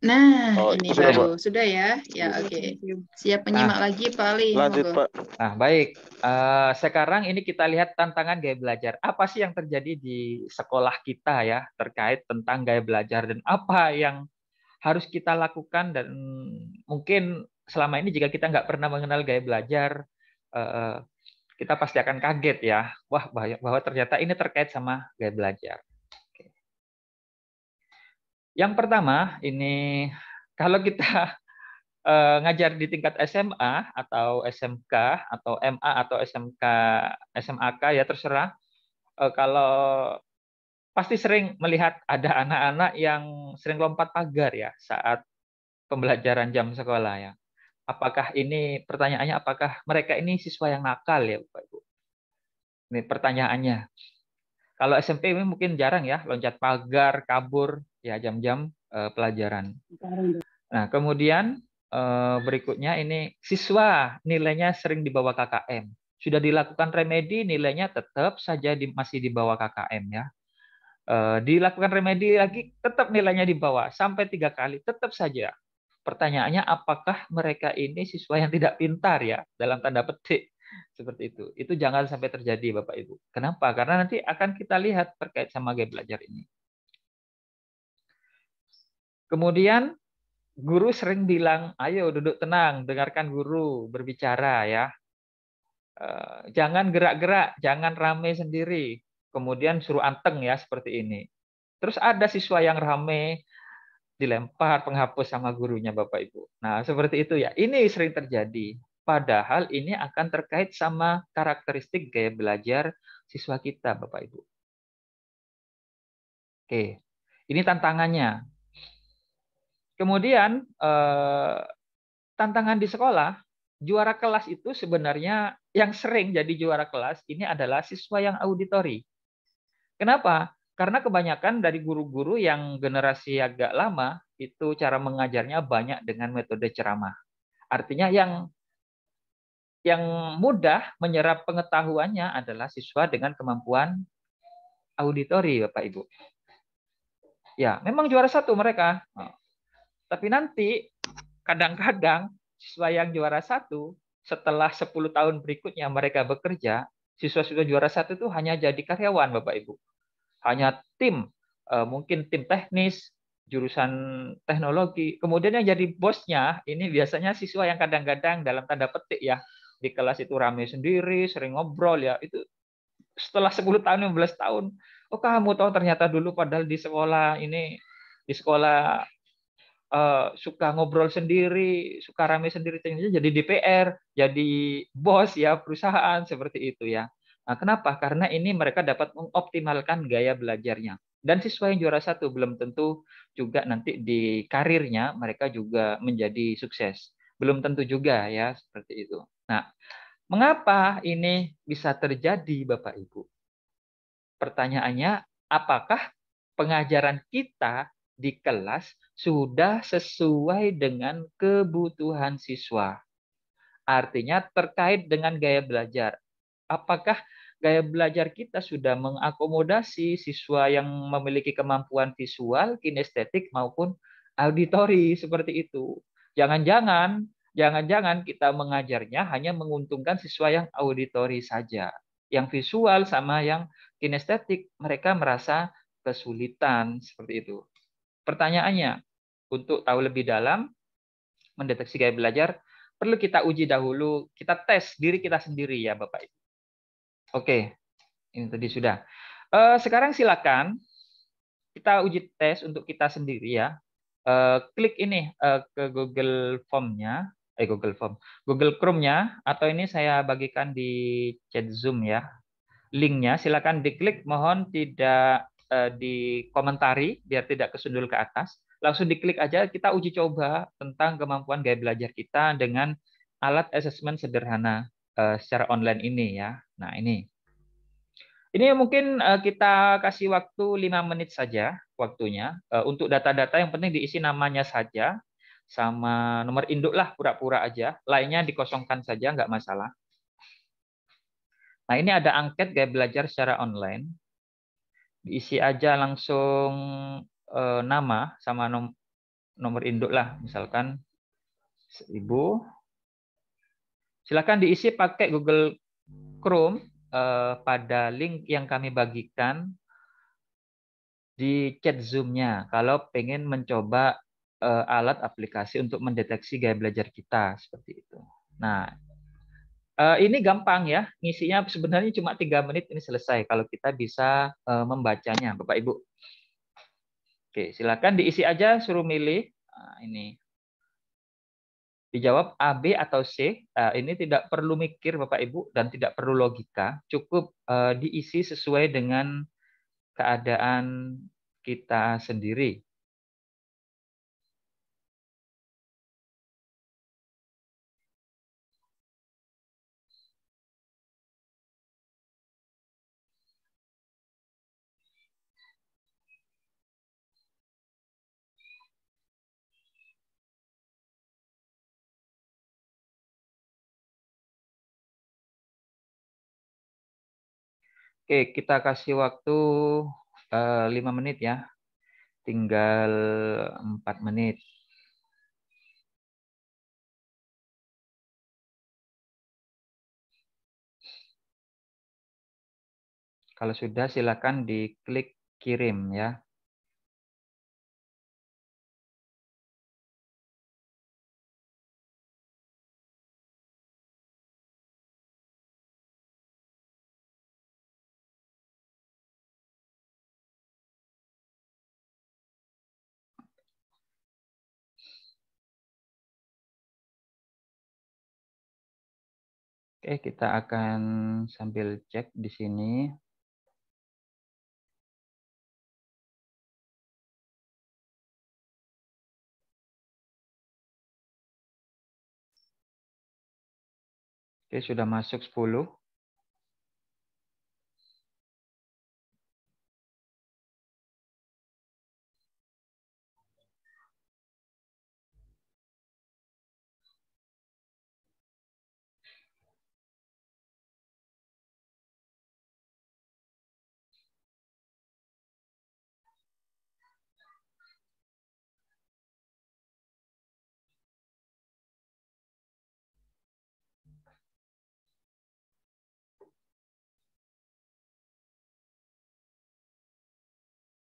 Nah, Oh, ini sudah, Pak. baru. Sudah ya? Ya, oke. Siap menyimak Nah, lagi, Pak Ali. Lanjut, Monggo. Pak. baik. Sekarang ini kita lihat tantangan gaya belajar. Apa sih yang terjadi di sekolah kita ya terkait tentang gaya belajar dan apa yang harus kita lakukan dan mungkin selama ini jika kita nggak pernah mengenal gaya belajar, eh, kita pasti akan kaget ya. Wah, bahwa ternyata ini terkait sama gaya belajar. Oke. Yang pertama ini kalau kita ngajar di tingkat SMA atau SMK atau MA atau SMK SMAK ya terserah. Kalau pasti sering melihat ada anak-anak yang sering lompat pagar ya saat pembelajaran jam sekolah ya. Apakah ini pertanyaannya apakah mereka ini siswa yang nakal ya Bapak Ibu? Ini pertanyaannya. Kalau SMP ini mungkin jarang ya loncat pagar, kabur ya jam-jam pelajaran. Nah, kemudian berikutnya ini siswa nilainya sering di bawah KKM. Sudah dilakukan remedi, nilainya tetap saja masih di bawah KKM ya. Dilakukan remedi lagi, tetap nilainya di bawah sampai 3 kali, tetap saja. Pertanyaannya, apakah mereka ini siswa yang tidak pintar ya dalam tanda petik seperti itu? Itu jangan sampai terjadi, Bapak Ibu. Kenapa? Karena nanti akan kita lihat terkait sama gaya belajar ini. Kemudian guru sering bilang, ayo duduk tenang, dengarkan guru berbicara ya. Jangan gerak-gerak, jangan rame sendiri. Kemudian suruh anteng ya seperti ini. Terus ada siswa yang rame, dilempar penghapus sama gurunya Bapak Ibu. Nah, seperti itu ya. Ini sering terjadi. Padahal ini akan terkait sama karakteristik gaya belajar siswa kita Bapak Ibu. Oke, ini tantangannya. Kemudian tantangan di sekolah, juara kelas itu sebenarnya yang sering jadi juara kelas ini adalah siswa yang auditori. Kenapa? Karena kebanyakan dari guru-guru yang generasi agak lama itu cara mengajarnya banyak dengan metode ceramah. Artinya yang mudah menyerap pengetahuannya adalah siswa dengan kemampuan auditori, Bapak Ibu. Ya, memang juara satu mereka. Tapi nanti kadang-kadang siswa yang juara satu setelah 10 tahun berikutnya mereka bekerja, siswa-siswa juara satu itu hanya jadi karyawan, Bapak Ibu. Hanya tim, mungkin tim teknis, jurusan teknologi. Kemudian yang jadi bosnya ini biasanya siswa yang kadang-kadang dalam tanda petik ya di kelas itu rame sendiri, sering ngobrol ya. Itu setelah 10 tahun, 15 tahun, oh kamu tahu ternyata dulu padahal di sekolah suka ngobrol sendiri, suka rame sendiri, ternyata jadi DPR, jadi bos ya perusahaan seperti itu ya. Nah, kenapa? Karena ini mereka dapat mengoptimalkan gaya belajarnya. Dan siswa yang juara satu belum tentu juga nanti di karirnya mereka juga menjadi sukses. Belum tentu juga ya seperti itu. Nah, mengapa ini bisa terjadi Bapak Ibu? Pertanyaannya, apakah pengajaran kita di kelas sudah sesuai dengan kebutuhan siswa? Artinya terkait dengan gaya belajar. Apakah gaya belajar kita sudah mengakomodasi siswa yang memiliki kemampuan visual, kinestetik maupun auditori seperti itu? Jangan-jangan kita mengajarnya hanya menguntungkan siswa yang auditori saja. Yang visual sama yang kinestetik mereka merasa kesulitan seperti itu. Pertanyaannya, untuk tahu lebih dalam mendeteksi gaya belajar, perlu kita uji dahulu, kita tes diri kita sendiri ya Bapak Ibu. Oke, ini tadi sudah. Sekarang silakan kita uji tes untuk kita sendiri ya. Klik ini ke Google Form-nya, Google Chrome-nya, atau ini saya bagikan di chat Zoom ya. Linknya silakan diklik, mohon tidak dikomentari biar tidak kesundul ke atas. Langsung diklik aja, kita uji coba tentang kemampuan gaya belajar kita dengan alat asesmen sederhana secara online ini ya. Nah, ini. Ini mungkin kita kasih waktu 5 menit saja waktunya. Untuk data-data yang penting diisi namanya saja, sama nomor induk lah pura-pura aja. Lainnya dikosongkan saja, nggak masalah. Nah, ini ada angket gaya belajar secara online. Diisi aja langsung nama sama nomor induk lah, misalkan 1000. Silakan diisi pakai Google Chrome pada link yang kami bagikan di chat Zoom-nya. Kalau pengen mencoba alat aplikasi untuk mendeteksi gaya belajar kita seperti itu. Nah, ini gampang ya, ngisinya sebenarnya cuma 3 menit ini selesai kalau kita bisa membacanya, Bapak Ibu. Oke, silakan diisi aja, suruh milih. Nah, ini dijawab A, B atau C. Ini tidak perlu mikir Bapak Ibu dan tidak perlu logika, cukup diisi sesuai dengan keadaan kita sendiri. Oke, kita kasih waktu 5 menit ya. Tinggal 4 menit. Kalau sudah, silakan diklik kirim ya. Oke, kita akan sambil cek di sini. Oke, sudah masuk 10.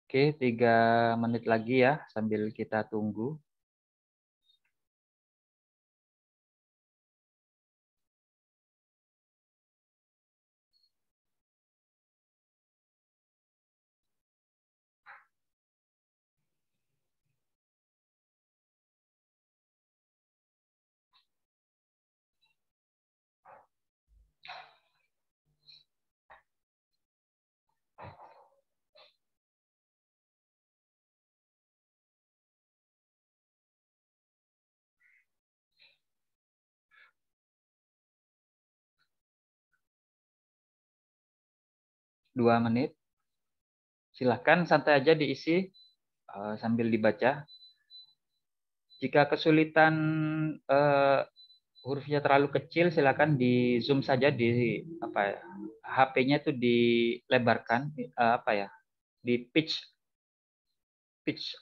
Oke, 3 menit lagi ya sambil kita tunggu. Dua menit. Silahkan santai aja diisi sambil dibaca. Jika kesulitan hurufnya terlalu kecil, silakan di zoom saja di apa ya, HP-nya itu dilebarkan apa ya, di pitch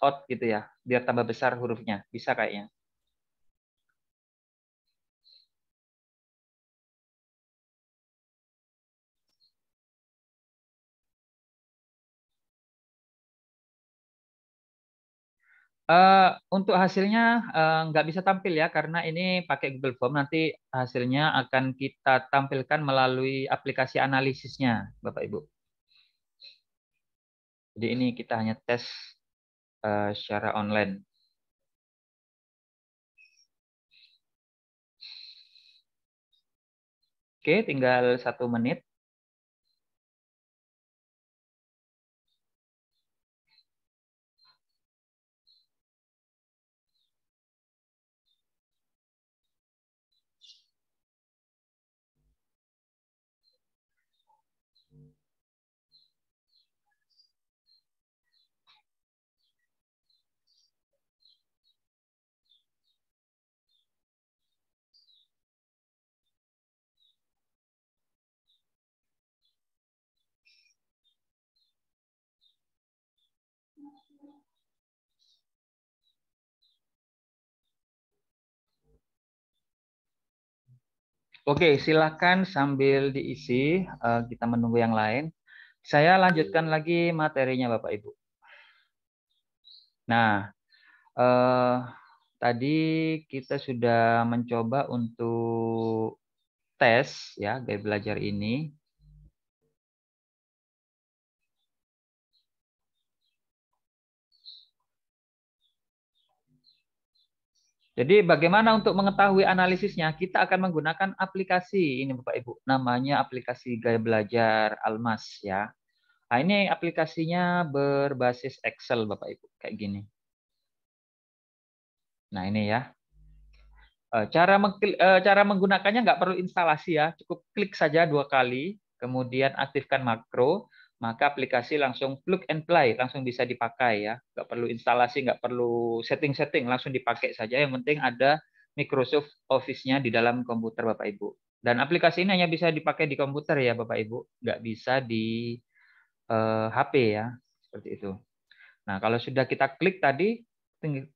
out gitu ya, biar tambah besar hurufnya. Bisa kayaknya. Untuk hasilnya nggak bisa tampil ya karena ini pakai Google Form. Nanti hasilnya akan kita tampilkan melalui aplikasi analisisnya, Bapak Ibu. Jadi ini kita hanya tes secara online. Oke, tinggal 1 menit. Oke, silakan sambil diisi, kita menunggu yang lain. Saya lanjutkan lagi materinya Bapak Ibu. Nah, tadi kita sudah mencoba untuk tes ya gaya belajar ini. Jadi bagaimana untuk mengetahui analisisnya? Kita akan menggunakan aplikasi ini Bapak Ibu. Namanya aplikasi gaya belajar Almas ya. Nah, ini aplikasinya berbasis Excel Bapak Ibu kayak gini. Nah, ini ya. Cara menggunakannya nggak perlu instalasi ya, cukup klik saja 2 kali, kemudian aktifkan makro, maka aplikasi langsung plug and play, langsung bisa dipakai ya. Nggak perlu instalasi, nggak perlu setting-setting, langsung dipakai saja. Yang penting ada Microsoft Office-nya di dalam komputer Bapak Ibu. Dan aplikasi ini hanya bisa dipakai di komputer ya Bapak Ibu, nggak bisa di HP ya, seperti itu. Nah, kalau sudah kita klik tadi,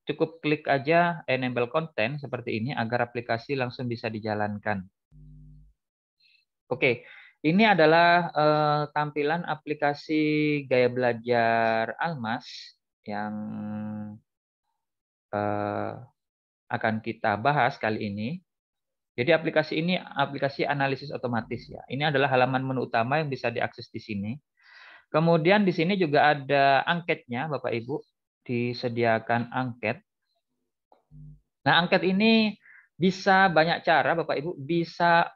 cukup klik aja enable content seperti ini agar aplikasi langsung bisa dijalankan. Oke, ini adalah tampilan aplikasi gaya belajar Almas yang akan kita bahas kali ini. Jadi aplikasi ini aplikasi analisis otomatis ya. Ini adalah halaman menu utama yang bisa diakses di sini. Kemudian di sini juga ada angketnya, Bapak Ibu. Disediakan angket. Nah, angket ini bisa banyak cara, Bapak Ibu. Bisa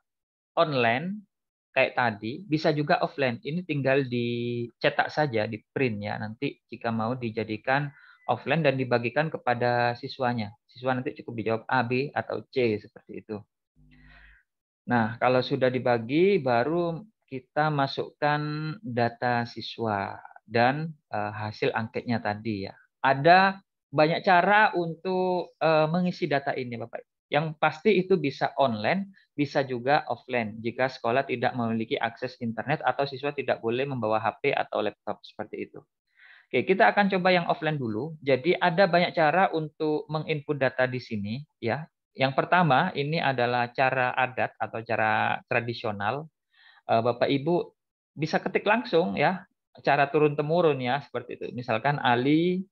online, kayak tadi. Bisa juga offline. Ini tinggal dicetak saja, di print ya. Nanti jika mau dijadikan offline dan dibagikan kepada siswanya. Siswa nanti cukup dijawab A, B, atau C, seperti itu. Nah, kalau sudah dibagi, baru kita masukkan data siswa dan hasil angketnya tadi ya. Ada banyak cara untuk mengisi data ini, Bapak. Yang pasti itu bisa online, bisa juga offline. Jika sekolah tidak memiliki akses internet atau siswa tidak boleh membawa HP atau laptop seperti itu. Oke, kita akan coba yang offline dulu. Jadi ada banyak cara untuk menginput data di sini ya. Yang pertama ini adalah cara adat atau cara tradisional. Bapak Ibu bisa ketik langsung ya, cara turun temurun ya seperti itu. Misalkan Ali,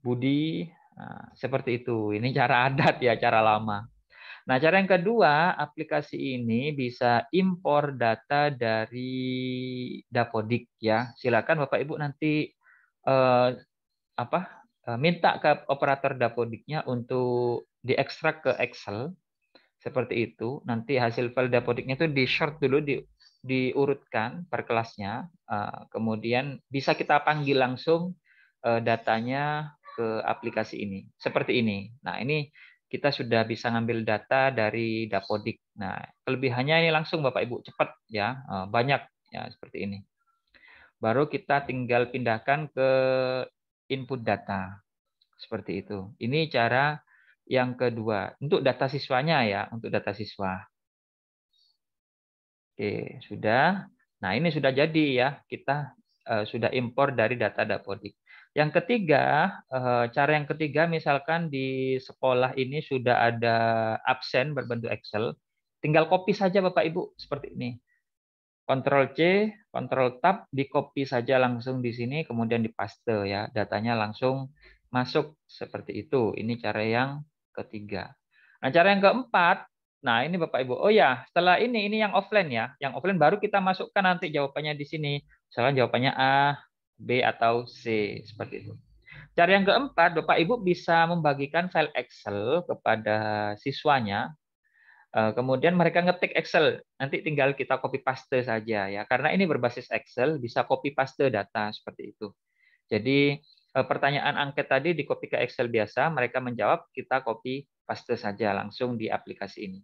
Budi, nah, seperti itu. Ini cara adat ya, cara lama. Nah, cara yang kedua, aplikasi ini bisa impor data dari Dapodik ya. Silakan Bapak Ibu nanti eh, minta ke operator Dapodiknya untuk diekstrak ke Excel seperti itu. Nanti hasil file Dapodiknya itu di short dulu, diurutkan per kelasnya. Kemudian bisa kita panggil langsung datanya ke aplikasi ini. Seperti ini. Nah, ini kita sudah bisa ngambil data dari Dapodik. Nah, kelebihannya ini langsung Bapak Ibu cepat ya, banyak ya seperti ini. Baru kita tinggal pindahkan ke input data. Seperti itu. Ini cara yang kedua. Untuk data siswanya ya, untuk data siswa. Oke, sudah. Nah, ini sudah jadi ya. Kita sudah impor dari data Dapodik. Yang ketiga, cara yang ketiga misalkan di sekolah ini sudah ada absen berbentuk Excel. Tinggal copy saja Bapak Ibu seperti ini. Ctrl C, Ctrl Tab, di copy saja langsung di sini, kemudian dipaste ya, datanya langsung masuk seperti itu. Ini cara yang ketiga. Nah, cara yang keempat, nah ini Bapak Ibu. Oh ya, setelah ini yang offline ya. Yang offline baru kita masukkan nanti jawabannya di sini. Misalnya jawabannya A, B atau C seperti itu. Cara yang keempat, Bapak Ibu bisa membagikan file Excel kepada siswanya. Kemudian mereka ngetik Excel, nanti tinggal kita copy paste saja ya. Karena ini berbasis Excel, bisa copy paste data seperti itu. Jadi pertanyaan angket tadi di copy ke Excel biasa, mereka menjawab, kita copy paste saja langsung di aplikasi ini.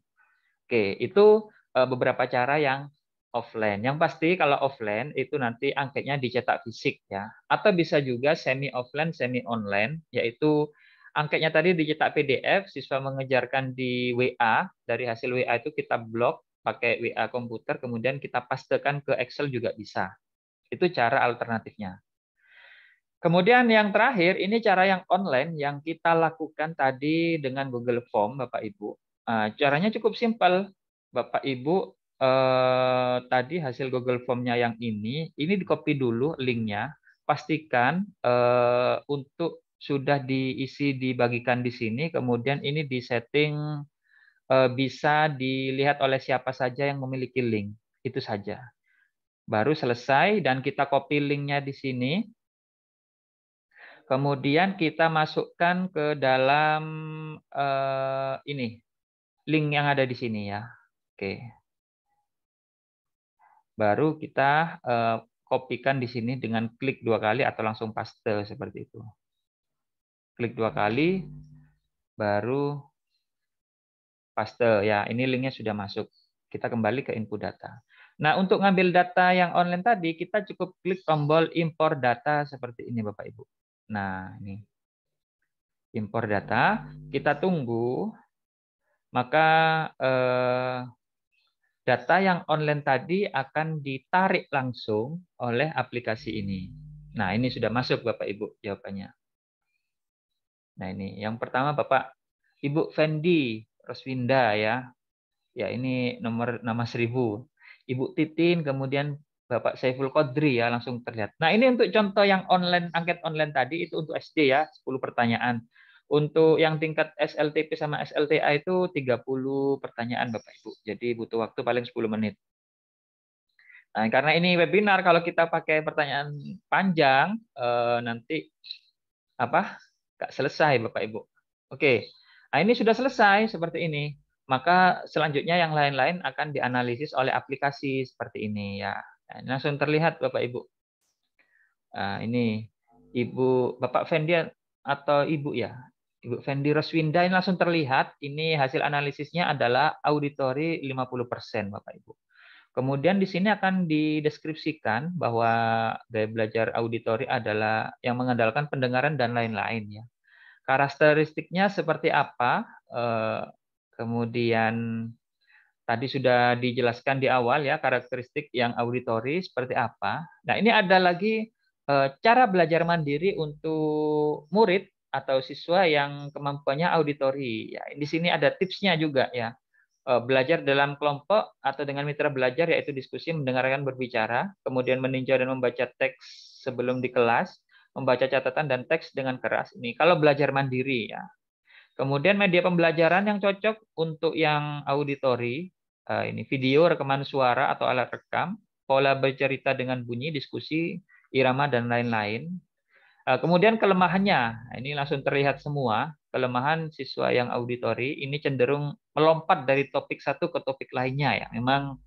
Oke, itu beberapa cara yang offline. Yang pasti kalau offline itu nanti angketnya dicetak fisik ya. Atau bisa juga semi offline, semi online, yaitu angketnya tadi dicetak PDF, siswa mengejarkan di WA, dari hasil WA itu kita blok pakai WA komputer, kemudian kita pastekan ke Excel juga bisa. Itu cara alternatifnya. Kemudian yang terakhir, ini cara yang online yang kita lakukan tadi dengan Google Form, Bapak Ibu. Caranya cukup simpel. Bapak Ibu tadi hasil Google Form-nya yang ini di-copy dulu linknya, pastikan untuk sudah diisi dibagikan di sini, kemudian ini disetting bisa dilihat oleh siapa saja yang memiliki link, itu saja. Baru selesai dan kita copy linknya di sini. Kemudian kita masukkan ke dalam ini link yang ada di sini ya. Oke. Baru kita kopikan di sini dengan klik 2 kali atau langsung paste seperti itu. Klik 2 kali, baru paste. Ya, ini linknya sudah masuk. Kita kembali ke input data. Nah, untuk ngambil data yang online tadi, kita cukup klik tombol import data seperti ini, Bapak Ibu. Nah, ini. Import data. Kita tunggu. Maka data yang online tadi akan ditarik langsung oleh aplikasi ini. Nah, ini sudah masuk Bapak Ibu jawabannya. Nah, ini yang pertama Bapak Ibu Fendi Roswinda ya. Ya, ini nama 1000. Ibu Titin, kemudian Bapak Saiful Qodri ya, langsung terlihat. Nah, ini untuk contoh yang online, angket online tadi itu untuk SD ya, 10 pertanyaan. Untuk yang tingkat SLTP sama SLTA itu 30 pertanyaan Bapak Ibu. Jadi butuh waktu paling 10 menit. Nah, karena ini webinar, kalau kita pakai pertanyaan panjang, nanti nggak selesai Bapak Ibu. Oke, nah ini sudah selesai seperti ini. Maka selanjutnya yang lain-lain akan dianalisis oleh aplikasi seperti ini ya. Nah, ini langsung terlihat Bapak Ibu. Nah, ini Bapak Fendi atau Ibu ya. Ibu Fendi Roswinda ini langsung terlihat. Ini hasil analisisnya adalah auditori 50% Bapak Ibu. Kemudian di sini akan dideskripsikan bahwa gaya belajar auditori adalah yang mengandalkan pendengaran dan lain-lain ya. Karakteristiknya seperti apa? Kemudian tadi sudah dijelaskan di awal ya, karakteristik yang auditori seperti apa. Nah, ini ada lagi cara belajar mandiri untuk murid atau siswa yang kemampuannya auditori. Ya, di sini ada tipsnya juga ya. Belajar dalam kelompok atau dengan mitra belajar, yaitu diskusi, mendengarkan, berbicara, kemudian meninjau dan membaca teks sebelum di kelas, membaca catatan dan teks dengan keras. Ini kalau belajar mandiri ya. Kemudian media pembelajaran yang cocok untuk yang auditori, ini video, rekaman suara atau alat rekam, pola bercerita dengan bunyi, diskusi, irama, dan lain-lain. Kemudian kelemahannya, ini langsung terlihat semua. Kelemahan siswa yang auditori ini cenderung melompat dari topik satu ke topik lainnya ya. Memang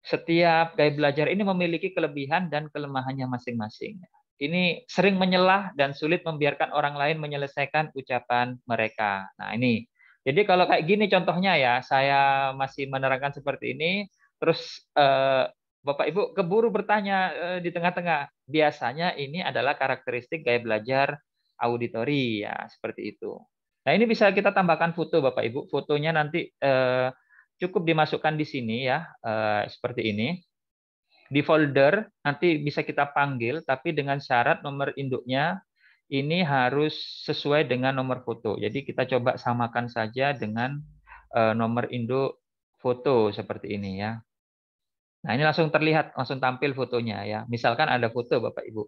setiap gaya belajar ini memiliki kelebihan dan kelemahannya masing-masing. Ini sering menyelah dan sulit membiarkan orang lain menyelesaikan ucapan mereka. Nah, ini. Jadi kalau kayak gini contohnya ya, saya masih menerangkan seperti ini, terus Bapak Ibu keburu bertanya di tengah-tengah. Biasanya ini adalah karakteristik gaya belajar auditori ya, seperti itu. Nah, ini bisa kita tambahkan foto Bapak Ibu. Fotonya nanti cukup dimasukkan di sini ya, seperti ini. Di folder nanti bisa kita panggil, tapi dengan syarat nomor induknya ini harus sesuai dengan nomor foto. Jadi kita coba samakan saja dengan nomor induk foto seperti ini ya. Nah, ini langsung terlihat, langsung tampil fotonya ya. Misalkan ada foto Bapak Ibu.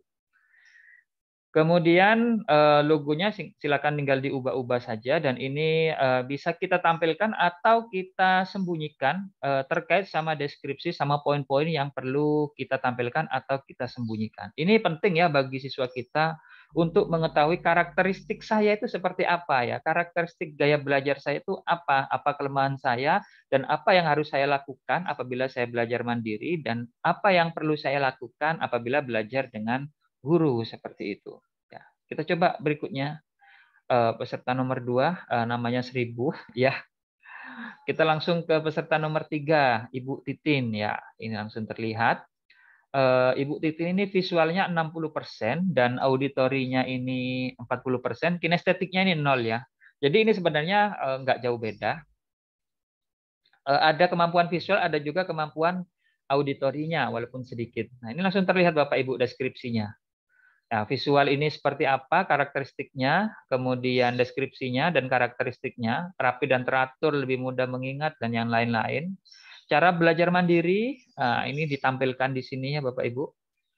Kemudian logonya silakan tinggal diubah-ubah saja, dan ini bisa kita tampilkan atau kita sembunyikan terkait sama deskripsi sama poin-poin yang perlu kita tampilkan atau kita sembunyikan. Ini penting ya bagi siswa kita untuk mengetahui karakteristik saya itu seperti apa ya, karakteristik gaya belajar saya itu apa kelemahan saya, dan apa yang harus saya lakukan apabila saya belajar mandiri, dan apa yang perlu saya lakukan apabila belajar dengan guru seperti itu. Ya, kita coba berikutnya peserta nomor 2 namanya 1000 ya. Kita langsung ke peserta nomor 3, Ibu Titin ya. Ini langsung terlihat. Ibu Titin ini visualnya 60% dan auditorinya ini 40%, kinestetiknya ini 0 ya. Jadi ini sebenarnya nggak jauh beda. Ada kemampuan visual, ada juga kemampuan auditorinya walaupun sedikit. Nah, ini langsung terlihat Bapak Ibu deskripsinya. Nah, visual ini seperti apa karakteristiknya, kemudian deskripsinya dan karakteristiknya, rapi dan teratur, lebih mudah mengingat, dan yang lain-lain. Cara belajar mandiri, ini ditampilkan di sini ya Bapak Ibu.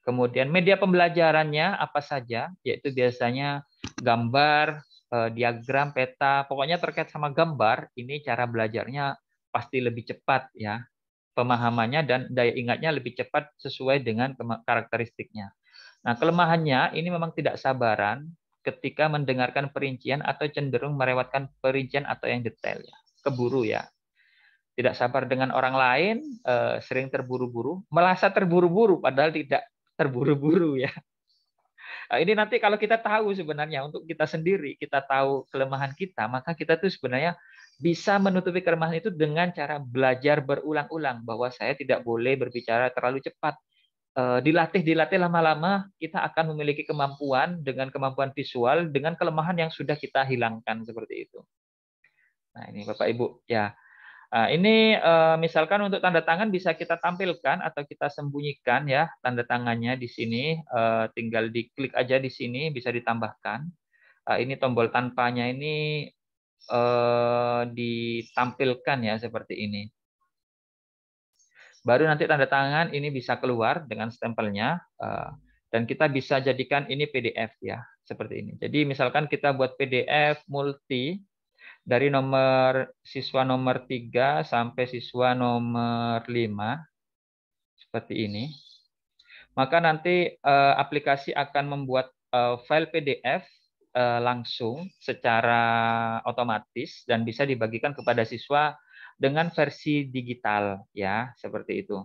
Kemudian media pembelajarannya apa saja, yaitu biasanya gambar, diagram, peta, pokoknya terkait sama gambar, ini cara belajarnya pasti lebih cepat ya. Pemahamannya dan daya ingatnya lebih cepat sesuai dengan karakteristiknya. Nah, kelemahannya ini memang tidak sabaran ketika mendengarkan perincian atau cenderung melewatkan perincian atau yang detail ya. Keburu ya. Tidak sabar dengan orang lain, sering terburu-buru, merasa terburu-buru padahal tidak terburu-buru ya. Nah, ini nanti kalau kita tahu sebenarnya untuk kita sendiri, kita tahu kelemahan kita, maka kita tuh sebenarnya bisa menutupi kelemahan itu dengan cara belajar berulang-ulang bahwa saya tidak boleh berbicara terlalu cepat. Dilatih lama-lama kita akan memiliki kemampuan dengan kemampuan visual dengan kelemahan yang sudah kita hilangkan seperti itu. Nah, ini Bapak Ibu ya. Ini misalkan untuk tanda tangan bisa kita tampilkan atau kita sembunyikan ya tanda tangannya di sini. Tinggal diklik aja di sini bisa ditambahkan. Ini tombol tanpanya ini ditampilkan ya seperti ini. Baru nanti tanda tangan ini bisa keluar dengan stempelnya. Dan kita bisa jadikan ini PDF ya seperti ini. Jadi misalkan kita buat PDF multi dari siswa nomor 3 sampai siswa nomor 5 seperti ini. Maka nanti aplikasi akan membuat file PDF langsung secara otomatis dan bisa dibagikan kepada siswa dengan versi digital ya, seperti itu.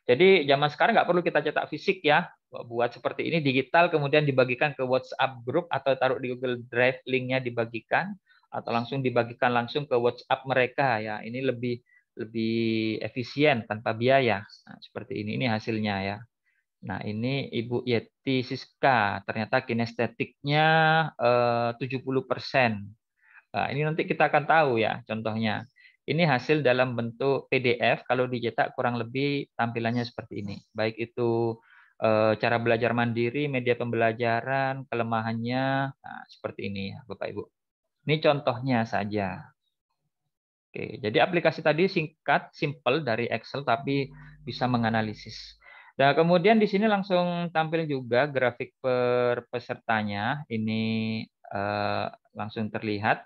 Jadi zaman sekarang nggak perlu kita cetak fisik ya, buat seperti ini digital kemudian dibagikan ke WhatsApp group atau taruh di Google Drive, linknya dibagikan atau langsung dibagikan langsung ke WhatsApp mereka ya. Ini lebih efisien tanpa biaya. Nah, seperti ini hasilnya ya. Nah, ini Ibu Yeti Siska, ternyata kinestetiknya 70%. Nah, ini nanti kita akan tahu ya contohnya. Ini hasil dalam bentuk PDF, kalau dicetak kurang lebih tampilannya seperti ini. Baik itu cara belajar mandiri, media pembelajaran, kelemahannya, nah, seperti ini ya Bapak Ibu. Ini contohnya saja. Oke, jadi aplikasi tadi singkat, simple dari Excel, tapi bisa menganalisis. Nah, kemudian di sini langsung tampil juga grafik per pesertanya. Ini langsung terlihat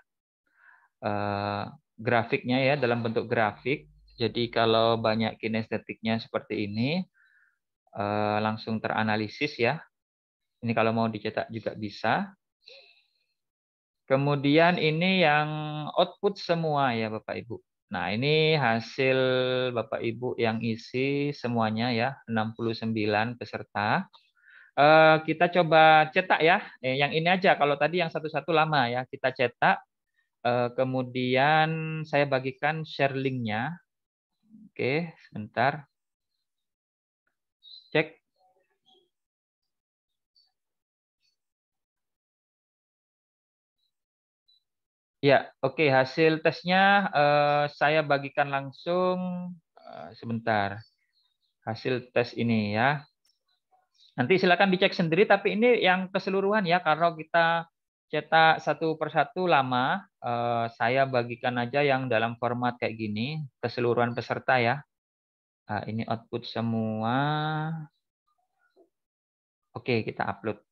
grafiknya ya dalam bentuk grafik. Jadi kalau banyak kinestetiknya seperti ini, langsung teranalisis ya. Ini kalau mau dicetak juga bisa. Kemudian ini yang output semua ya Bapak Ibu. Nah, ini hasil Bapak Ibu yang isi semuanya ya, 69 peserta. Kita coba cetak ya. Yang ini aja, kalau tadi yang satu-satu lama ya. Kita cetak, kemudian saya bagikan share link-nya. Oke, sebentar. Cek. Ya, oke, hasil tesnya saya bagikan langsung sebentar. Hasil tes ini ya. Nanti silakan dicek sendiri, tapi ini yang keseluruhan ya, kalau kita cetak satu persatu lama, saya bagikan aja yang dalam format kayak gini, keseluruhan peserta ya. Nah, ini output semua. Oke, kita upload.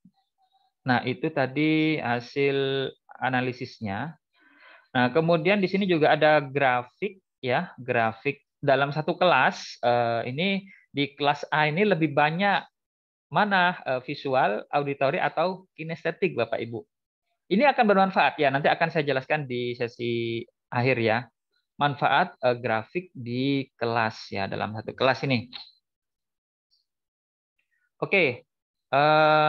Nah, itu tadi hasil analisisnya. Nah, kemudian di sini juga ada grafik ya, grafik dalam satu kelas. Ini di kelas A ini lebih banyak mana visual, auditori atau kinestetik Bapak Ibu. Ini akan bermanfaat ya, nanti akan saya jelaskan di sesi akhir ya. Manfaat grafik di kelas ya, dalam satu kelas ini. Oke.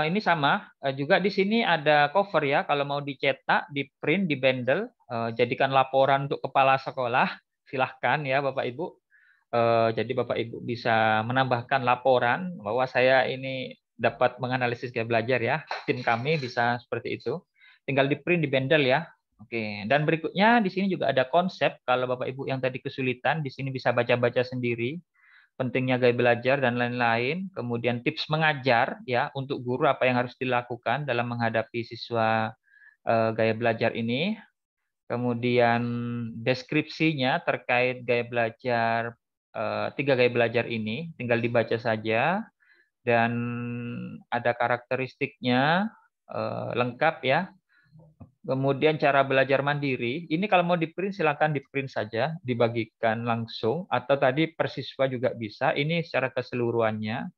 Ini sama, juga di sini ada cover ya, kalau mau dicetak, di print, di bundle, jadikan laporan untuk kepala sekolah, silahkan ya Bapak Ibu. Jadi Bapak Ibu bisa menambahkan laporan bahwa saya ini dapat menganalisis gaya belajar ya, tim kami bisa seperti itu. Tinggal di print, di bundle ya. Oke, dan berikutnya di sini juga ada konsep, kalau Bapak Ibu yang tadi kesulitan, di sini bisa baca-baca sendiri. pentingnya gaya belajar dan lain-lain, kemudian tips mengajar ya untuk guru apa yang harus dilakukan dalam menghadapi siswa gaya belajar ini, kemudian deskripsinya terkait gaya belajar, 3 gaya belajar ini, tinggal dibaca saja, dan ada karakteristiknya lengkap ya. Kemudian cara belajar mandiri, ini kalau mau di-print silakan di-print saja, dibagikan langsung, atau tadi per siswa juga bisa, ini secara keseluruhannya.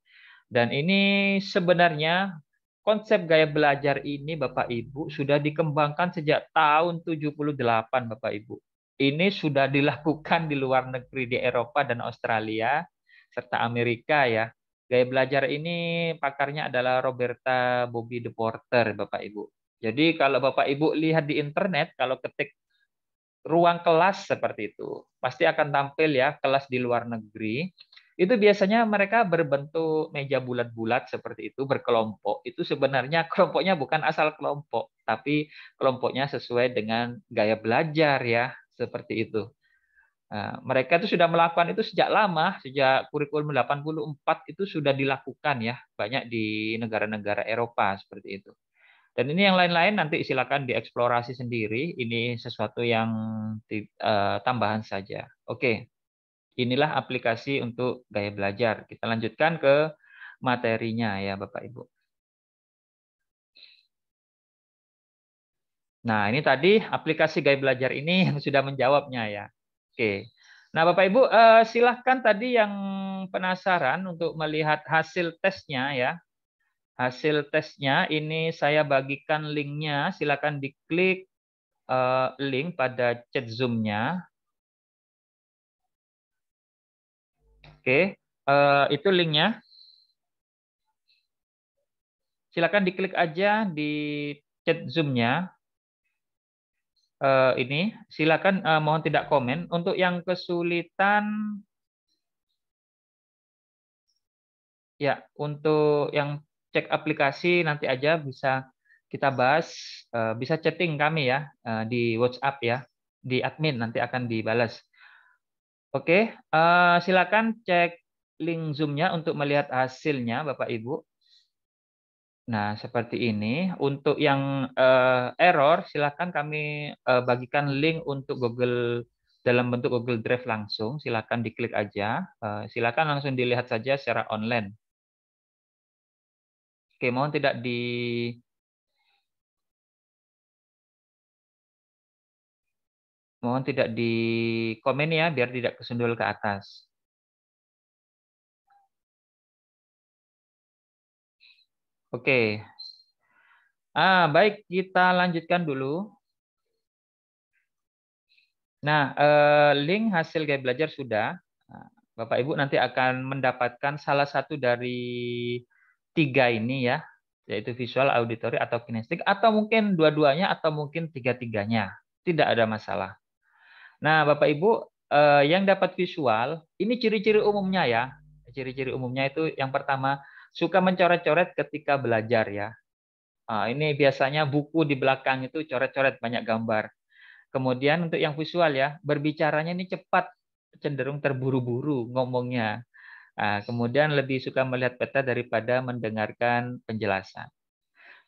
Dan ini sebenarnya konsep gaya belajar ini Bapak Ibu sudah dikembangkan sejak tahun 78 Bapak Ibu. Ini sudah dilakukan di luar negeri, di Eropa dan Australia, serta Amerika ya. Gaya belajar ini pakarnya adalah Roberta Bobby de Porter Bapak Ibu. Jadi kalau Bapak Ibu lihat di internet, kalau ketik ruang kelas seperti itu, pasti akan tampil ya kelas di luar negeri. Itu biasanya mereka berbentuk meja bulat-bulat seperti itu, berkelompok. Itu sebenarnya kelompoknya bukan asal kelompok, tapi kelompoknya sesuai dengan gaya belajar ya, seperti itu. Nah, mereka itu sudah melakukan itu sejak lama, sejak kurikulum 84 itu sudah dilakukan ya, banyak di negara-negara Eropa seperti itu. Dan ini yang lain-lain nanti silakan dieksplorasi sendiri. Ini sesuatu yang tambahan saja. Oke, inilah aplikasi untuk gaya belajar. Kita lanjutkan ke materinya ya Bapak Ibu. Nah, ini tadi aplikasi gaya belajar ini yang sudah menjawabnya ya. Oke. Nah, Bapak Ibu, silahkan tadi yang penasaran untuk melihat hasil tesnya ya. Hasil tesnya ini saya bagikan linknya, silakan diklik link pada chat Zoom-nya. Oke, itu linknya. Silakan diklik aja di chat Zoom-nya. Ini silakan mohon tidak komen. Untuk yang kesulitan, ya untuk yang cek aplikasi nanti aja bisa kita bahas, bisa chatting kami ya di WhatsApp ya, di admin nanti akan dibalas. Oke, silakan cek link Zoom-nya untuk melihat hasilnya Bapak Ibu. Nah, seperti ini. Untuk yang error, silakan kami bagikan link untuk Google dalam bentuk Google Drive langsung. Silakan diklik aja. Silakan langsung dilihat saja secara online. Oke, mohon tidak di komen ya, biar tidak kesundul ke atas. Oke. Baik, kita lanjutkan dulu. Nah, link hasil gaya belajar sudah. Bapak Ibu nanti akan mendapatkan salah satu dari 3 ini ya, yaitu visual, auditory, atau kinestetik, atau mungkin dua-duanya, atau mungkin tiga-tiganya. Tidak ada masalah. Nah, Bapak Ibu, yang dapat visual, ini ciri-ciri umumnya ya. Ciri-ciri umumnya itu yang pertama, suka mencoret-coret ketika belajar ya. Ini biasanya buku di belakang itu coret-coret banyak gambar. Kemudian untuk yang visual ya, berbicaranya ini cepat, cenderung terburu-buru ngomongnya. Kemudian lebih suka melihat peta daripada mendengarkan penjelasan.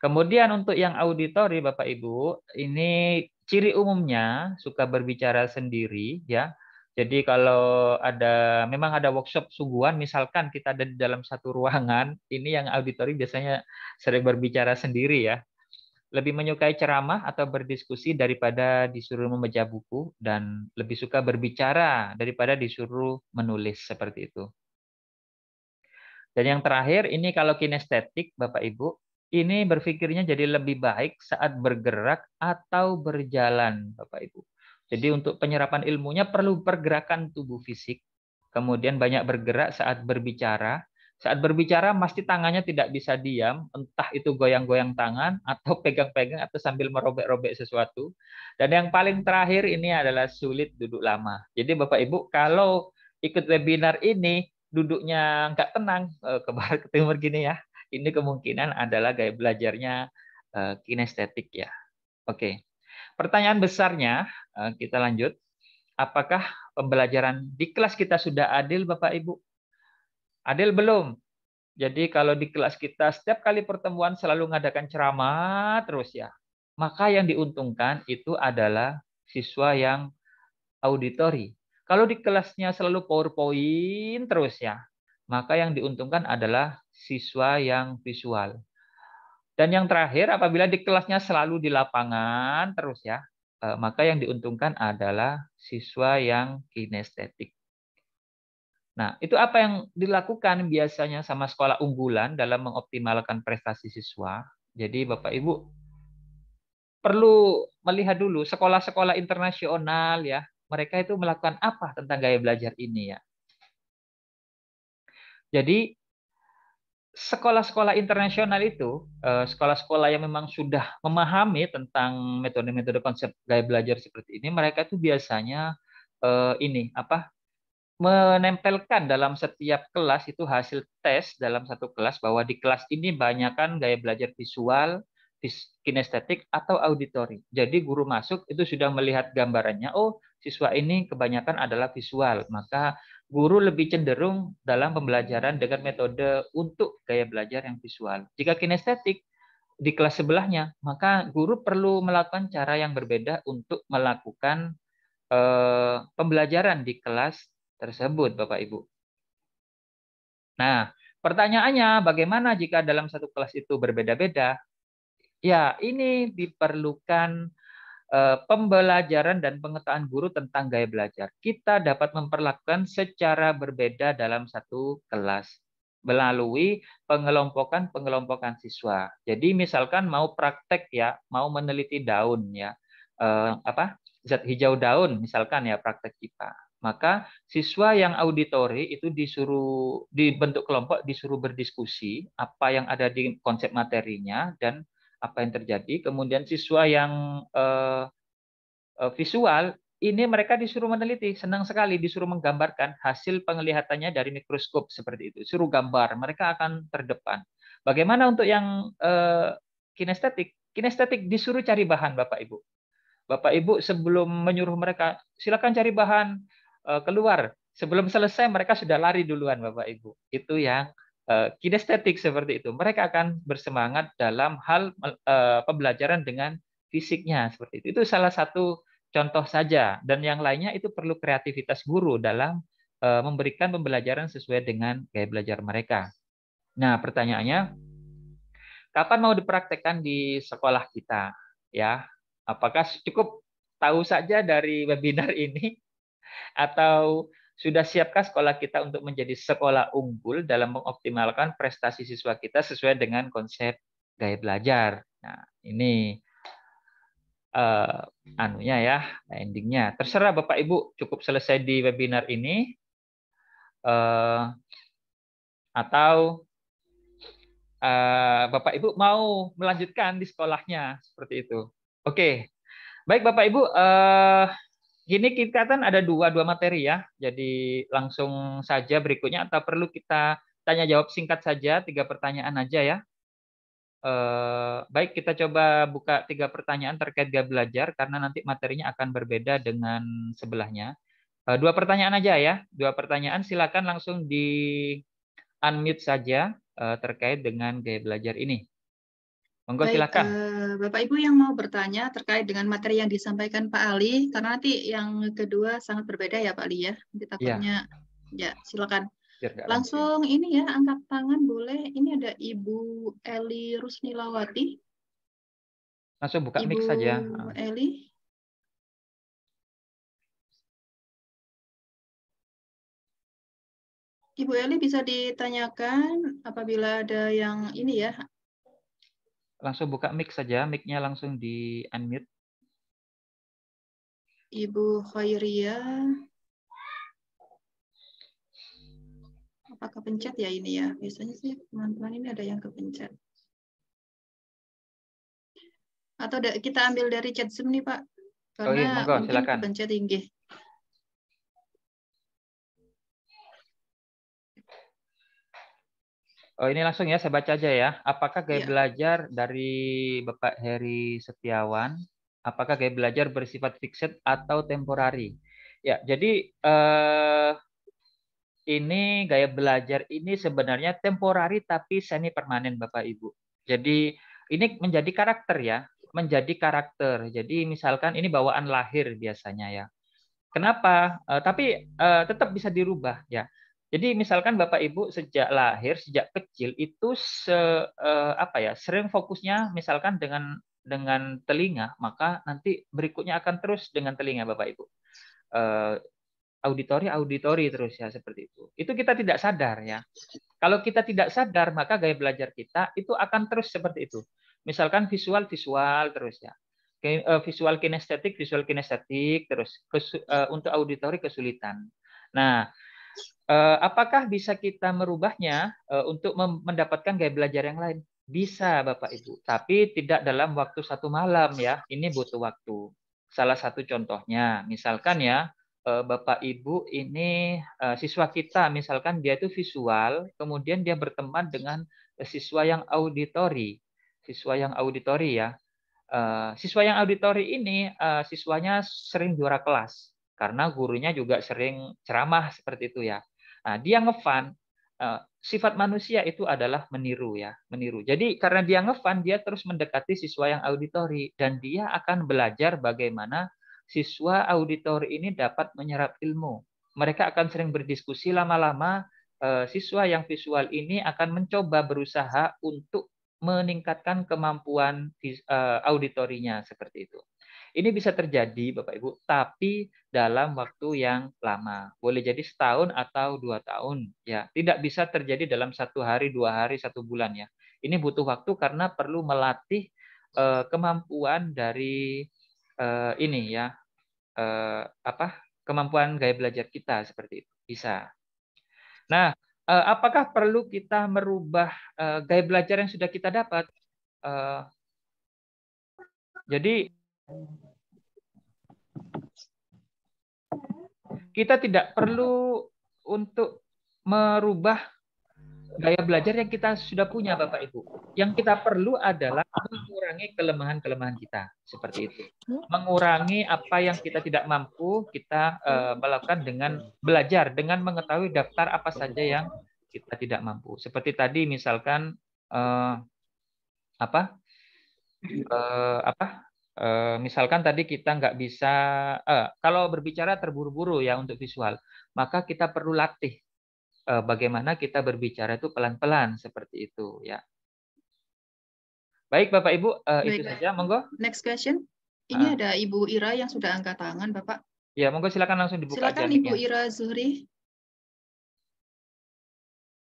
Kemudian untuk yang auditori Bapak Ibu, ini ciri umumnya suka berbicara sendiri ya. Jadi kalau memang ada workshop sungguhan, misalkan kita ada di dalam satu ruangan, ini yang auditori biasanya sering berbicara sendiri ya. Lebih menyukai ceramah atau berdiskusi daripada disuruh membaca buku, dan lebih suka berbicara daripada disuruh menulis seperti itu. Dan yang terakhir, ini kalau kinestetik Bapak Ibu, ini berpikirnya jadi lebih baik saat bergerak atau berjalan Bapak Ibu. Jadi untuk penyerapan ilmunya perlu pergerakan tubuh fisik, kemudian banyak bergerak saat berbicara. Saat berbicara pasti tangannya tidak bisa diam, entah itu goyang-goyang tangan atau pegang-pegang atau sambil merobek-robek sesuatu. Dan yang paling terakhir ini adalah sulit duduk lama. Jadi Bapak Ibu kalau ikut webinar ini duduknya nggak tenang ke barat ke timur gini ya, ini kemungkinan adalah gaya belajarnya kinestetik ya. Oke, pertanyaan besarnya kita lanjut. Apakah pembelajaran di kelas kita sudah adil Bapak Ibu? Adil belum? Jadi kalau di kelas kita setiap kali pertemuan selalu mengadakan ceramah terus ya. Maka yang diuntungkan itu adalah siswa yang auditori. Kalau di kelasnya selalu PowerPoint terus ya, maka yang diuntungkan adalah siswa yang visual. Dan yang terakhir, apabila di kelasnya selalu di lapangan terus ya, maka yang diuntungkan adalah siswa yang kinestetik. Nah, itu apa yang dilakukan biasanya sama sekolah unggulan dalam mengoptimalkan prestasi siswa. Jadi Bapak Ibu perlu melihat dulu sekolah-sekolah internasional ya, mereka itu melakukan apa tentang gaya belajar ini ya. Jadi sekolah-sekolah internasional itu, sekolah-sekolah yang memang sudah memahami tentang metode-metode konsep gaya belajar seperti ini, mereka itu biasanya ini apa menempelkan dalam setiap kelas itu hasil tes dalam satu kelas bahwa di kelas ini banyakkan gaya belajar visual, kinestetik atau auditori. Jadi guru masuk itu sudah melihat gambarannya, oh siswa ini kebanyakan adalah visual, maka guru lebih cenderung dalam pembelajaran dengan metode untuk gaya belajar yang visual. Jika kinestetik di kelas sebelahnya, maka guru perlu melakukan cara yang berbeda untuk melakukan pembelajaran di kelas tersebut, Bapak Ibu. Nah, pertanyaannya bagaimana jika dalam satu kelas itu berbeda-beda? Ya, ini diperlukan pembelajaran dan pengetahuan guru tentang gaya belajar. Kita dapat memperlakukan secara berbeda dalam satu kelas melalui pengelompokan siswa. Jadi misalkan mau praktek ya, mau meneliti daun ya, zat hijau daun misalkan ya praktek IPA. Maka siswa yang auditori itu disuruh dibentuk kelompok, disuruh berdiskusi apa yang ada di konsep materinya dan apa yang terjadi. Kemudian siswa yang visual ini mereka disuruh meneliti, senang sekali disuruh menggambarkan hasil penglihatannya dari mikroskop seperti itu. Suruh gambar, mereka akan terdepan. Bagaimana untuk yang kinestetik? Kinestetik disuruh cari bahan, Bapak Ibu. Bapak Ibu sebelum menyuruh mereka silakan cari bahan keluar. Sebelum selesai mereka sudah lari duluan, Bapak Ibu. Itu yang kinestetik seperti itu. Mereka akan bersemangat dalam hal pembelajaran dengan fisiknya seperti itu. Itu salah satu contoh saja. Dan yang lainnya itu perlu kreativitas guru dalam memberikan pembelajaran sesuai dengan gaya belajar mereka. Nah, pertanyaannya, kapan mau dipraktekkan di sekolah kita? Ya, apakah cukup tahu saja dari webinar ini atau sudah siapkah sekolah kita untuk menjadi sekolah unggul dalam mengoptimalkan prestasi siswa kita sesuai dengan konsep gaya belajar? Nah, ini anunya ya, endingnya. Terserah Bapak Ibu cukup selesai di webinar ini atau Bapak Ibu mau melanjutkan di sekolahnya seperti itu. Oke, baik Bapak Ibu. Gini kita kan ada dua materi ya. Jadi langsung saja berikutnya atau perlu kita tanya jawab singkat saja 3 pertanyaan aja ya. Baik kita coba buka 3 pertanyaan terkait gaya belajar karena nanti materinya akan berbeda dengan sebelahnya. 2 pertanyaan aja ya. 2 pertanyaan silakan langsung di unmute saja terkait dengan gaya belajar ini. Monggo Baik, silakan. Bapak Ibu yang mau bertanya terkait dengan materi yang disampaikan Pak Ali, karena nanti yang kedua sangat berbeda ya Pak Ali ya. Nanti takutnya, ya silakan. Langsung ini ya, angkat tangan boleh. Ini ada Ibu Eli Rusnilawati. Langsung buka Ibu mic saja. Eli. Ibu Eli bisa ditanyakan apabila ada yang ini ya. Langsung buka mic saja, mic-nya langsung di unmute. Ibu Khairia. Apa kepencet ya ini ya? Biasanya sih teman-teman ini ada yang kepencet. Atau kita ambil dari chat Zoom nih Pak. Karena monggo, mungkin silakan. kepencet tinggi. Oh, ini langsung ya, saya baca aja ya. Apakah gaya belajar dari Bapak Heri Setiawan, apakah gaya belajar bersifat fixed atau temporary? Ya, jadi ini gaya belajar ini sebenarnya temporari tapi semi permanen Bapak Ibu. Jadi ini menjadi karakter ya, menjadi karakter. Jadi misalkan ini bawaan lahir biasanya ya. Kenapa? Tapi tetap bisa dirubah ya. Jadi misalkan Bapak Ibu sejak lahir, sejak kecil itu sering fokusnya misalkan dengan telinga, maka nanti berikutnya akan terus dengan telinga Bapak Ibu. Auditori terus ya seperti itu. Itu kita tidak sadar ya. Kalau kita tidak sadar, maka gaya belajar kita itu akan terus seperti itu. Misalkan visual terus ya. Visual kinestetik terus untuk auditori kesulitan. Nah, apakah bisa kita merubahnya untuk mendapatkan gaya belajar yang lain? Bisa Bapak Ibu, tapi tidak dalam waktu 1 malam ya. Ini butuh waktu. Salah satu contohnya, misalkan ya, Bapak Ibu ini siswa kita, misalkan dia itu visual, kemudian dia berteman dengan siswa yang auditori. Siswa yang auditori ya. Siswa yang auditori ini siswanya sering juara kelas karena gurunya juga sering ceramah seperti itu ya. Nah, dia ngefun. Sifat manusia itu adalah meniru ya, meniru. Jadi karena dia ngefun, dia terus mendekati siswa yang auditori dan dia akan belajar bagaimana siswa auditori ini dapat menyerap ilmu. Mereka akan sering berdiskusi lama-lama. Siswa yang visual ini akan mencoba berusaha untuk meningkatkan kemampuan auditorinya seperti itu. Ini bisa terjadi Bapak Ibu, tapi dalam waktu yang lama. Boleh jadi setahun atau 2 tahun. Ya, tidak bisa terjadi dalam 1 hari, 2 hari, 1 bulan ya. Ini butuh waktu karena perlu melatih kemampuan dari ini ya, kemampuan gaya belajar kita seperti itu. Bisa. Nah, apakah perlu kita merubah gaya belajar yang sudah kita dapat? Jadi kita tidak perlu untuk merubah gaya belajar yang kita sudah punya, Bapak Ibu. Yang kita perlu adalah mengurangi kelemahan-kelemahan kita, seperti itu. Mengurangi apa yang kita tidak mampu, kita melakukan dengan belajar, dengan mengetahui daftar apa saja yang kita tidak mampu. Seperti tadi, misalkan misalkan tadi kita nggak bisa, kalau berbicara terburu-buru ya untuk visual, maka kita perlu latih bagaimana kita berbicara itu pelan-pelan seperti itu ya. Baik Bapak Ibu, itu saja, monggo. Next question. Ini ada Ibu Ira yang sudah angkat tangan, Bapak. Ya, monggo silakan langsung dibuka aja. Silakan Ibu Ira Zuhri.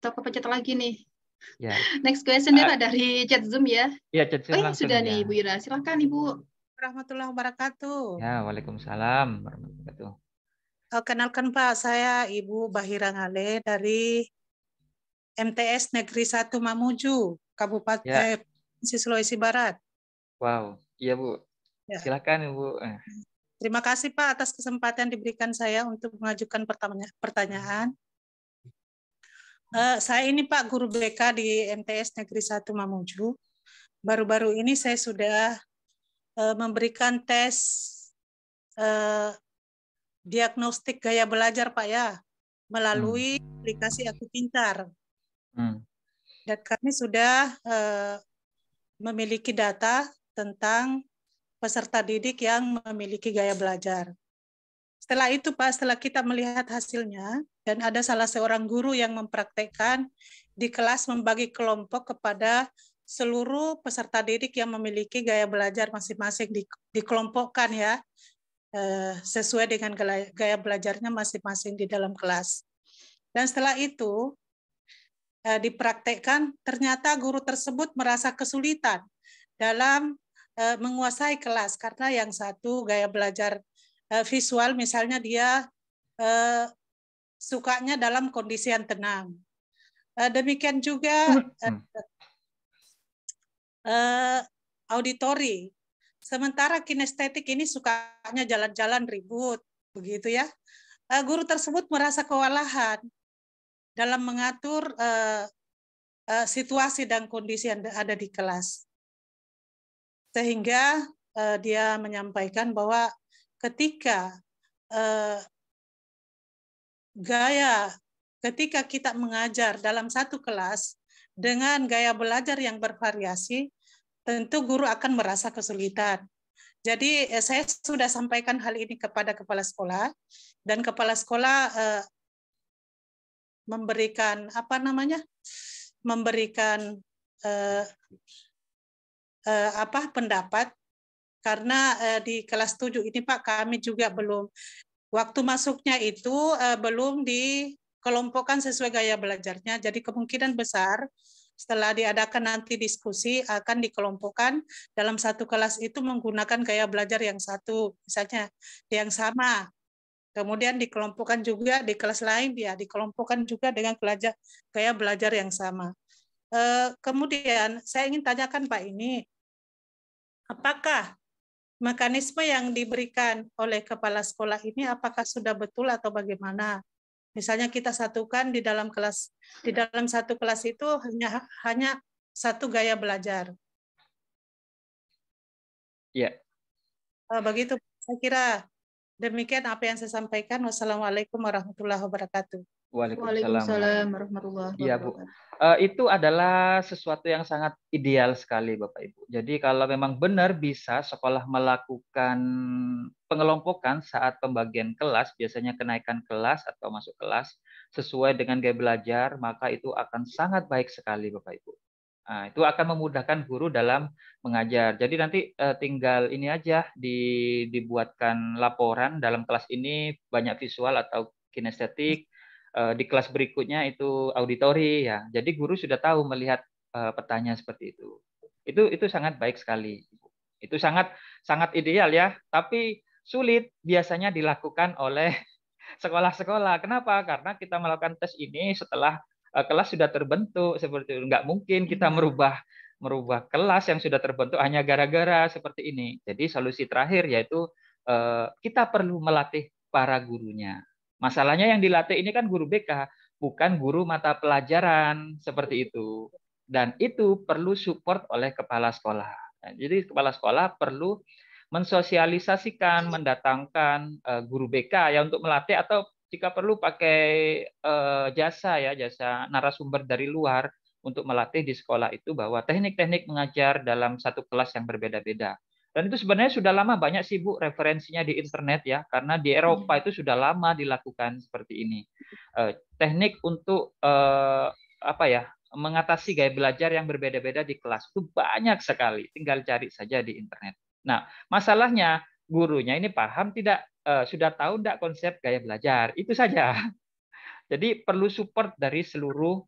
Atau pencet lagi nih. Ya. Next question Pak dari chat Zoom ya. Iya, chat Zoom langsung. Sudah nih Ibu Ira. Silakan Ibu. Warahmatullahi wabarakatuh. Ya, waalaikumsalam warahmatullahi wabarakatuh. Kenalkan Pak, saya Ibu Bahira Ngale dari MTS Negeri 1 Mamuju, Kabupaten Sulawesi Barat. Wow, iya Bu. Ya. Silakan Ibu. Terima kasih Pak atas kesempatan diberikan saya untuk mengajukan pertanyaan. Saya ini Pak guru BK di MTS Negeri 1 Mamuju. Baru-baru ini saya sudah memberikan tes diagnostik gaya belajar Pak ya, melalui aplikasi Aku Pintar. Dan kami sudah memiliki data tentang peserta didik yang memiliki gaya belajar. Setelah itu Pak, setelah kita melihat hasilnya, dan ada salah seorang guru yang mempraktekkan di kelas membagi kelompok kepada seluruh peserta didik yang memiliki gaya belajar masing-masing dikelompokkan ya, sesuai dengan gaya belajarnya masing-masing di dalam kelas. Dan setelah itu dipraktekkan, ternyata guru tersebut merasa kesulitan dalam menguasai kelas karena yang satu gaya belajar visual, misalnya dia sukanya dalam kondisi yang tenang. Demikian juga auditori. Sementara kinestetik ini sukanya jalan-jalan ribut, begitu ya. Guru tersebut merasa kewalahan dalam mengatur situasi dan kondisi yang ada di kelas. Sehingga dia menyampaikan bahwa ketika gaya ketika kita mengajar dalam satu kelas dengan gaya belajar yang bervariasi, tentu guru akan merasa kesulitan. Jadi saya sudah sampaikan hal ini kepada kepala sekolah, dan kepala sekolah memberikan pendapat, karena di kelas 7 ini Pak, kami juga belum, waktu masuknya itu belum dikelompokkan sesuai gaya belajarnya. Jadi kemungkinan besar setelah diadakan nanti diskusi akan dikelompokkan dalam satu kelas itu menggunakan gaya belajar yang satu, misalnya yang sama. Kemudian dikelompokkan juga di kelas lain, ya dikelompokkan juga dengan gaya belajar yang sama. Kemudian saya ingin tanyakan Pak, ini apakah mekanisme yang diberikan oleh kepala sekolah ini apakah sudah betul atau bagaimana? Misalnya kita satukan di dalam satu kelas itu hanya satu gaya belajar. Ya. Begitu, saya kira demikian apa yang saya sampaikan. Wassalamualaikum warahmatullahi wabarakatuh. Waalaikumsalam warahmatullahi wabarakatuh. Iya, Bu. Itu adalah sesuatu yang sangat ideal sekali, Bapak Ibu. Jadi kalau memang benar bisa sekolah melakukan pengelompokan saat pembagian kelas, biasanya kenaikan kelas atau masuk kelas sesuai dengan gaya belajar, maka itu akan sangat baik sekali, Bapak Ibu. Nah, itu akan memudahkan guru dalam mengajar. Jadi nanti tinggal ini aja dibuatkan laporan dalam kelas ini banyak visual atau kinestetik. Di kelas berikutnya itu auditori ya. Jadi guru sudah tahu melihat petanya seperti itu. Itu sangat baik sekali. Itu sangat ideal ya, tapi sulit biasanya dilakukan oleh sekolah-sekolah. Kenapa? Karena kita melakukan tes ini setelah kelas sudah terbentuk seperti itu. Nggak mungkin kita merubah kelas yang sudah terbentuk hanya gara-gara seperti ini. Jadi solusi terakhir yaitu kita perlu melatih para gurunya. Masalahnya yang dilatih ini kan guru BK, bukan guru mata pelajaran seperti itu. Dan itu perlu support oleh kepala sekolah. Nah, jadi kepala sekolah perlu mensosialisasikan, mendatangkan guru BK ya untuk melatih, atau jika perlu pakai jasa narasumber dari luar untuk melatih di sekolah itu bahwa teknik-teknik mengajar dalam satu kelas yang berbeda-beda. Dan itu sebenarnya sudah lama banyak sih Bu referensinya di internet ya, karena di Eropa itu sudah lama dilakukan seperti ini. Teknik untuk mengatasi gaya belajar yang berbeda-beda di kelas itu banyak sekali, tinggal cari saja di internet. Nah, masalahnya gurunya ini paham tidak, sudah tahu tidak konsep gaya belajar, itu saja. Jadi perlu support dari seluruh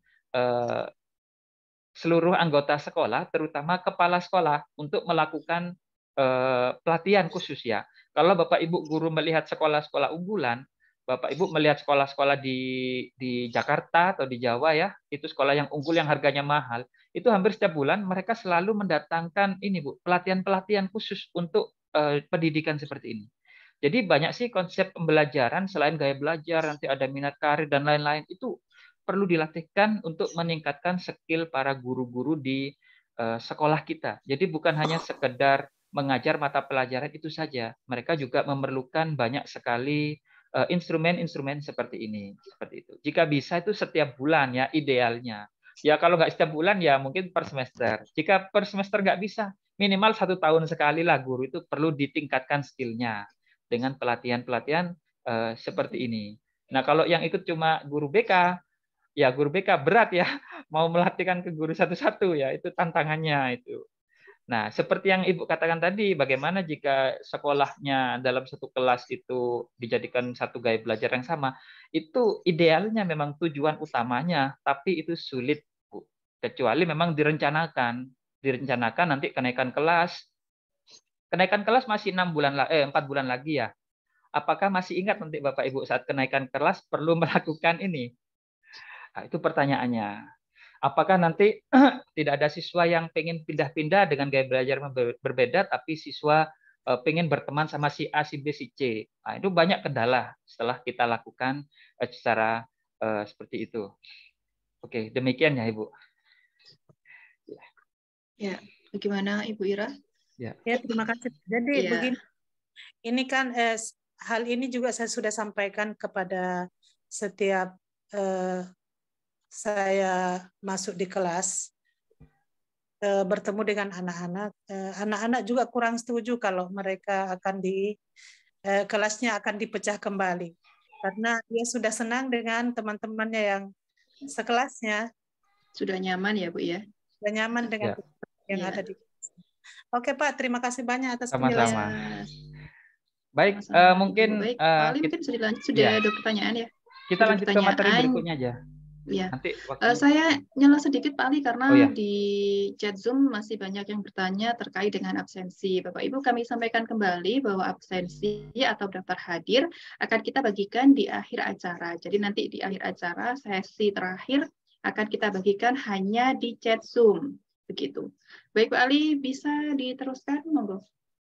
anggota sekolah, terutama kepala sekolah untuk melakukan pelatihan khusus ya. Kalau Bapak Ibu guru melihat sekolah-sekolah unggulan, Bapak Ibu melihat sekolah-sekolah di Jakarta atau di Jawa ya, itu sekolah yang unggul yang harganya mahal, itu hampir setiap bulan mereka selalu mendatangkan ini Bu, pelatihan-pelatihan khusus untuk pendidikan seperti ini. Jadi banyak sih konsep pembelajaran selain gaya belajar, nanti ada minat karir dan lain-lain, itu perlu dilatihkan untuk meningkatkan skill para guru-guru di sekolah kita. Jadi bukan hanya sekedar mengajar mata pelajaran itu saja. Mereka juga memerlukan banyak sekali instrumen-instrumen seperti ini. Seperti itu. Jika bisa itu setiap bulan ya idealnya. Ya kalau nggak setiap bulan ya mungkin per semester. Jika per semester nggak bisa, minimal 1 tahun sekali lah guru itu perlu ditingkatkan skillnya dengan pelatihan-pelatihan seperti ini. Nah kalau yang ikut cuma guru BK, ya guru BK berat ya, mau melatihkan ke guru satu-satu ya, itu tantangannya itu. Nah, seperti yang Ibu katakan tadi, bagaimana jika sekolahnya dalam satu kelas itu dijadikan satu gaya belajar yang sama, itu idealnya memang tujuan utamanya, tapi itu sulit, Bu. Kecuali memang direncanakan nanti kenaikan kelas masih 4 bulan lagi ya. Apakah masih ingat nanti Bapak Ibu saat kenaikan kelas perlu melakukan ini? Nah, itu pertanyaannya. Apakah nanti tidak ada siswa yang pengen pindah-pindah dengan gaya belajar berbeda, tapi siswa pengen berteman sama si A, si B, si C. Nah, itu banyak kendala setelah kita lakukan secara seperti itu. Oke, demikian ya Ibu. Ya, bagaimana Ibu Ira? Ya, terima kasih. Jadi begini, ini kan hal ini juga saya sudah sampaikan kepada setiap saya masuk di kelas, bertemu dengan anak-anak, anak-anak juga kurang setuju kalau mereka akan kelasnya akan dipecah kembali. Karena dia sudah senang dengan teman-temannya yang sekelasnya. Sudah nyaman ya Bu ya? Sudah nyaman dengan yang ada di kelas. Oke Pak, terima kasih banyak atas penjelasan. Baik, mungkin Baik, Pak Ali mungkin sudah dilanjut, sudah ada pertanyaan ya? Kita lanjut ke materi berikutnya aja. Ya, nanti saya nyela sedikit Pak Ali karena di chat Zoom masih banyak yang bertanya terkait dengan absensi. Bapak Ibu kami sampaikan kembali bahwa absensi atau daftar hadir akan kita bagikan di akhir acara. Jadi nanti di akhir acara sesi terakhir akan kita bagikan hanya di chat Zoom begitu. Baik Pak Ali bisa diteruskan monggo.